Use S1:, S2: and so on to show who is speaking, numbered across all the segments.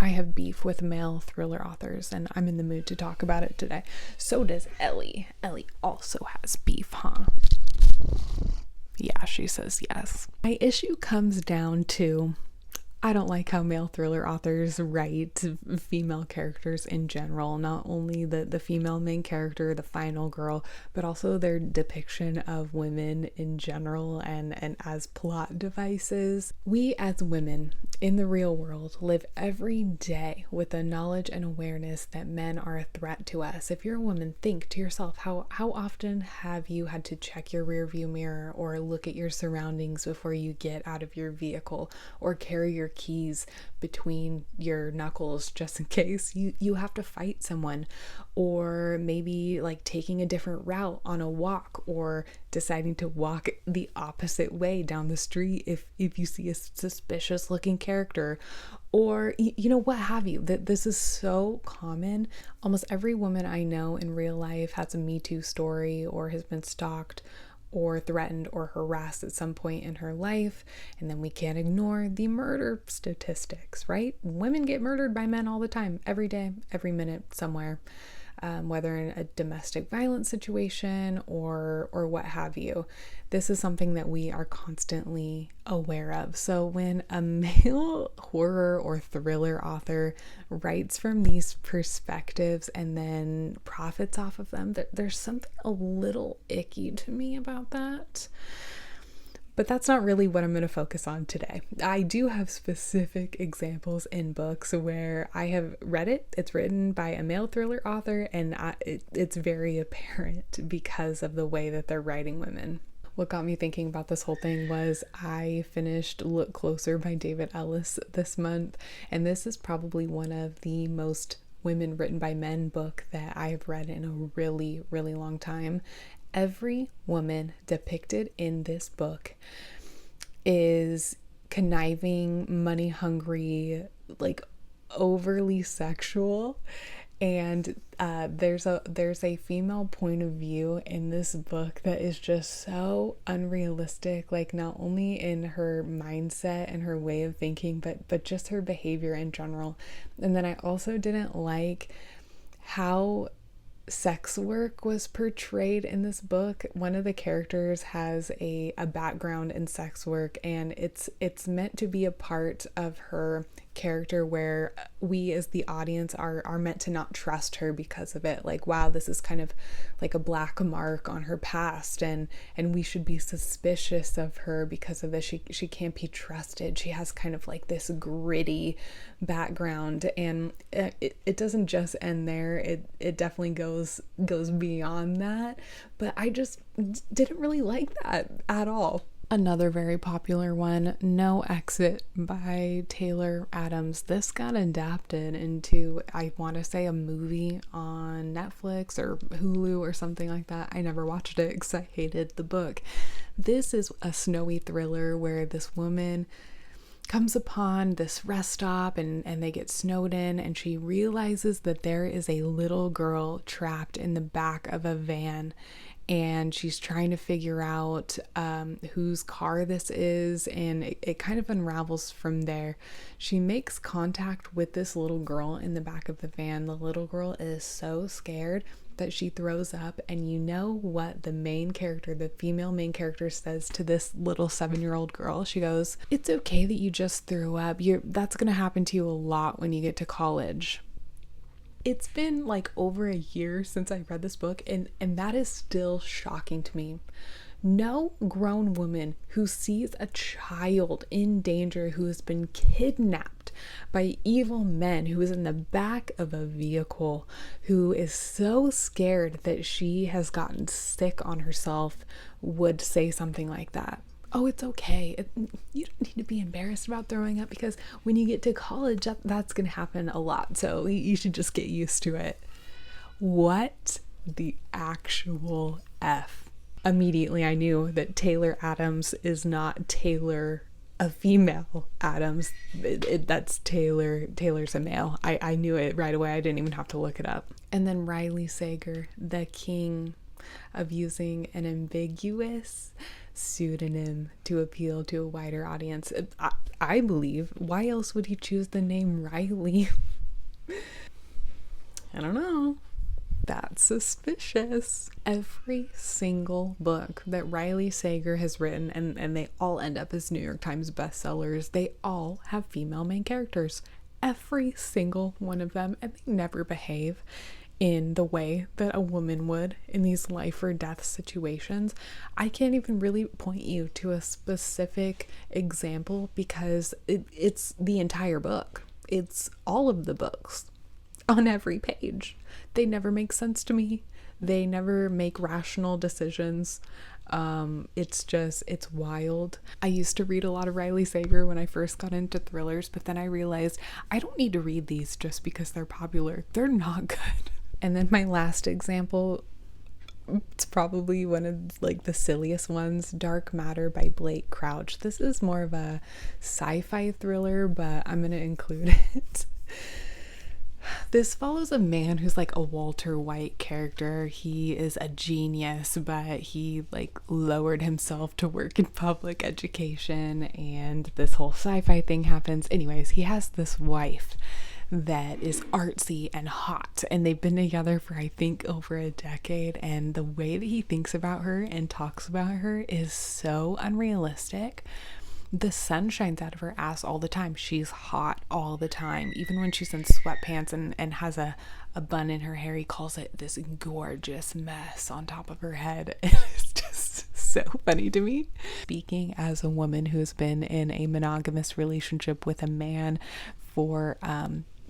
S1: I have beef with male thriller authors, and I'm in the mood to talk about it today. So does Ellie. Ellie also has beef, huh? Yeah, she says yes. My issue comes down to I don't like how male thriller authors write female characters in general, not only the female main character, the final girl, but also their depiction of women in general and as plot devices. We as women in the real world live every day with the knowledge and awareness that men are a threat to us. If you're a woman, think to yourself, how often have you had to check your rearview mirror or look at your surroundings before you get out of your vehicle, or carry your keys between your knuckles just in case you have to fight someone, or maybe like taking a different route on a walk, or deciding to walk the opposite way down the street if you see a suspicious looking character, or what have you. That this is so common. Almost every woman I know in real life has a Me Too story, or has been stalked or threatened or harassed at some point in her life. And then we can't ignore the murder statistics, right? Women get murdered by men all the time, every day, every minute, somewhere, whether in a domestic violence situation or what have you. This is something that we are constantly aware of. So when a male horror or thriller author writes from these perspectives and then profits off of them, there's something a little icky to me about that. But that's not really what I'm going to focus on today. I do have specific examples in books where I have read it. It's written by a male thriller author, and it's very apparent because of the way that they're writing women. What got me thinking about this whole thing was I finished Look Closer by David Ellis this month, and this is probably one of the most women written by men book that I have read in a really, really long time. Every woman depicted in this book is conniving, money hungry, like overly sexual. And there's a female point of view in this book that is just so unrealistic, like not only in her mindset and her way of thinking, but just her behavior in general. And then I also didn't like how sex work was portrayed in this book. One of the characters has a background in sex work, and it's meant to be a part of her character where we as the audience are meant to not trust her because of it. Like, wow, this is kind of like a black mark on her past, and we should be suspicious of her because of this. She can't be trusted. She has kind of like this gritty background, and it doesn't just end there. It definitely goes beyond that, but I just didn't really like that at all. Another very popular one, No Exit by Taylor Adams. This got adapted into, I want to say, a movie on Netflix or Hulu or something like that. I never watched it because I hated the book. This is a snowy thriller where this woman comes upon this rest stop and they get snowed in, and she realizes that there is a little girl trapped in the back of a van, and she's trying to figure out whose car this is, and it kind of unravels from there. She makes contact with this little girl in the back of the van. The little girl is so scared that she throws up, and you know what the main character, the female main character, says to this little 7-year-old girl? She goes, "It's okay that you just threw up. That's gonna happen to you a lot when you get to college." It's been like over a year since I read this book, and that is still shocking to me. No grown woman who sees a child in danger, who has been kidnapped by evil men, who is in the back of a vehicle, who is so scared that she has gotten sick on herself, would say something like that. Oh, it's okay. You don't need to be embarrassed about throwing up, because when you get to college, that's going to happen a lot. So you should just get used to it. What the actual F? Immediately I knew that Taylor Adams is not Taylor, a female Adams. That's Taylor. Taylor's a male. I knew it right away. I didn't even have to look it up. And then Riley Sager, the king of using an ambiguous pseudonym to appeal to a wider audience. I believe. Why else would he choose the name Riley? I don't know. That's suspicious. Every single book that Riley Sager has written, and they all end up as New York Times bestsellers, they all have female main characters. Every single one of them, and they never behave in the way that a woman would in these life or death situations. I can't even really point you to a specific example because it's the entire book. It's all of the books on every page. They never make sense to me. They never make rational decisions. It's wild. I used to read a lot of Riley Sager when I first got into thrillers, but then I realized I don't need to read these just because they're popular. They're not good. And then my last example, it's probably one of like the silliest ones, Dark Matter by Blake Crouch. This is more of a sci-fi thriller, but I'm going to include it. This follows a man who's like a Walter White character. He is a genius, but he like lowered himself to work in public education, and this whole sci-fi thing happens. Anyways, he has this wife that is artsy and hot, and they've been together for I think over a decade, and the way that he thinks about her and talks about her is so unrealistic. The sun shines out of her ass all the time. She's hot all the time. Even when she's in sweatpants and has a bun in her hair, he calls it this gorgeous mess on top of her head. It's just so funny to me. Speaking as a woman who's been in a monogamous relationship with a man for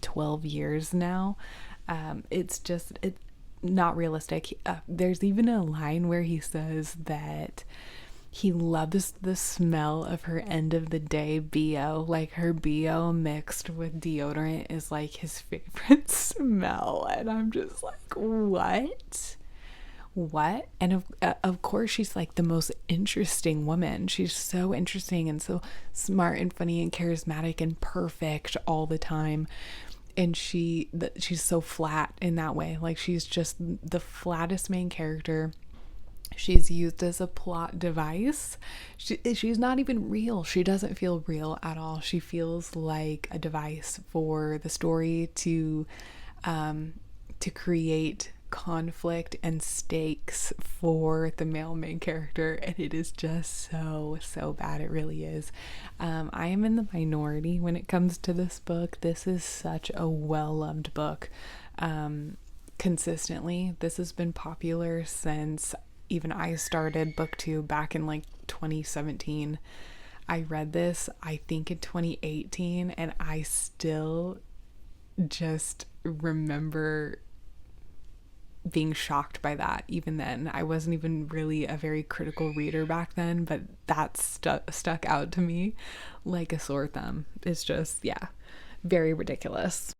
S1: 12 years now, it's not realistic. There's even a line where he says that he loves the smell of her end of the day BO. Like her BO mixed with deodorant is like his favorite smell. And I'm just like, what? And of course she's like the most interesting woman. She's so interesting and so smart and funny and charismatic and perfect all the time. And she's so flat in that way. Like she's just the flattest main character. She's used as a plot device. She's not even real. She doesn't feel real at all. She feels like a device for the story to create conflict and stakes for the male main character, and it is just so bad. It really is. I am in the minority when it comes to this book. This is such a well-loved book. Consistently, this has been popular since even I started book 2 back in like 2017. I read this, I think in 2018, and I still just remember being shocked by that. Even then, I wasn't even really a very critical reader back then, but that stuck out to me like a sore thumb. It's just, yeah, very ridiculous.